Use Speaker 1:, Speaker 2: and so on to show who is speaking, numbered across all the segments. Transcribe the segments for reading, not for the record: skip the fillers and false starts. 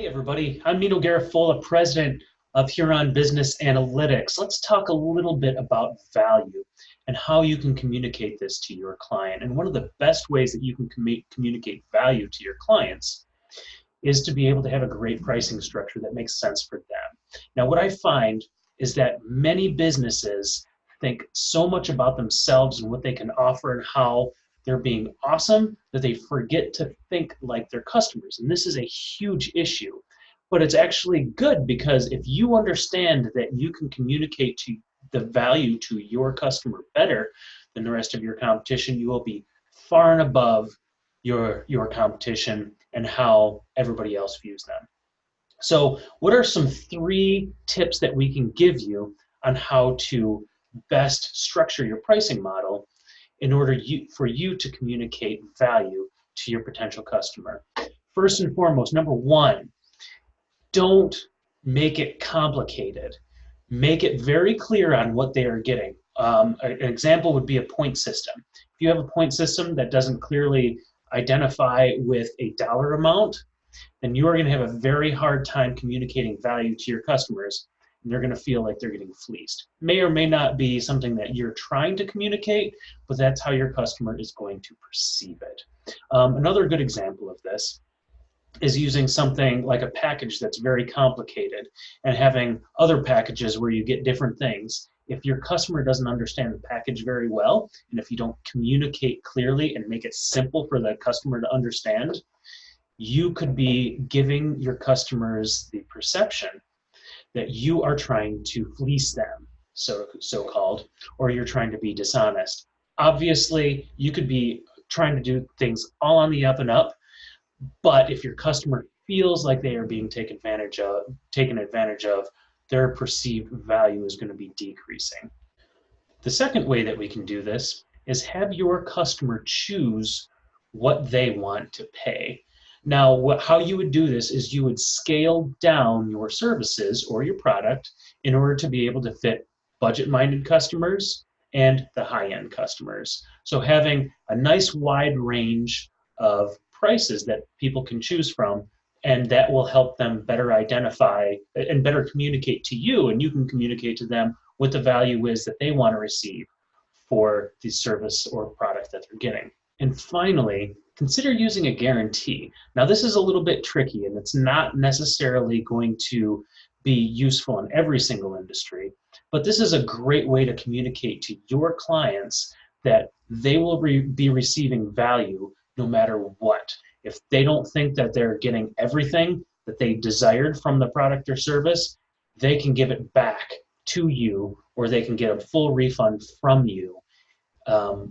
Speaker 1: Everybody, I'm Nino Garafola, president of Huron Business Analytics. Let's talk a little bit about value and how you can communicate this to your client. And one of the best ways that you can communicate value to your clients is to be able to have a great pricing structure that makes sense for them. Now, what I find is that many businesses think so much about themselves and what they can offer and how they're being awesome that they forget to think like their customers. And this is a huge issue. But it's actually good because if you understand that you can communicate to the value to your customer better than the rest of your competition, you will be far and above your competition and how everybody else views them. So what are some 3 tips that we can give you on how to best structure your pricing model in order for you to communicate value to your potential customer? First and foremost, number 1, don't make it complicated. Make it very clear on what they are getting. An example would be a point system. If you have a point system that doesn't clearly identify with a dollar amount, then you are going to have a very hard time communicating value to your customers, and they're going to feel like they're getting fleeced. May or may not be something that you're trying to communicate, but that's how your customer is going to perceive it. Another good example of this is using something like a package that's very complicated and having other packages where you get different things. If your customer doesn't understand the package very well, and if you don't communicate clearly and make it simple for the customer to understand, you could be giving your customers the perception that you are trying to fleece them, so-called, or you're trying to be dishonest. Obviously, you could be trying to do things all on the up and up, but if your customer feels like they are being taken advantage of, their perceived value is going to be decreasing. The second way that we can do this is have your customer choose what they want to pay. Now, how you would do this is you would scale down your services or your product in order to be able to fit budget-minded customers and the high-end customers. So having a nice wide range of prices that people can choose from, and that will help them better identify and better communicate to you, and you can communicate to them what the value is that they want to receive for the service or product that they're getting. And finally, consider using a guarantee. Now, this is a little bit tricky, and it's not necessarily going to be useful in every single industry, but this is a great way to communicate to your clients that they will be receiving value no matter what. If they don't think that they're getting everything that they desired from the product or service, they can give it back to you, or they can get a full refund from you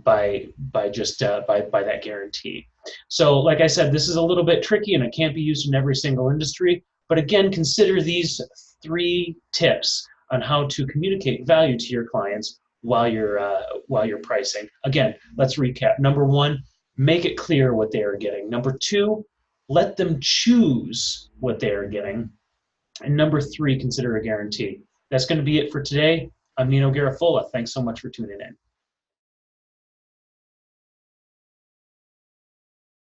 Speaker 1: by that guarantee. So like I said, this is a little bit tricky and it can't be used in every single industry, but again, consider these 3 tips on how to communicate value to your clients while you're pricing. Again, let's recap. Number 1, make it clear what they are getting. Number 2, let them choose what they are getting. And number 3, consider a guarantee. That's going to be it for today. I'm Nino Garafola. Thanks so much for tuning in.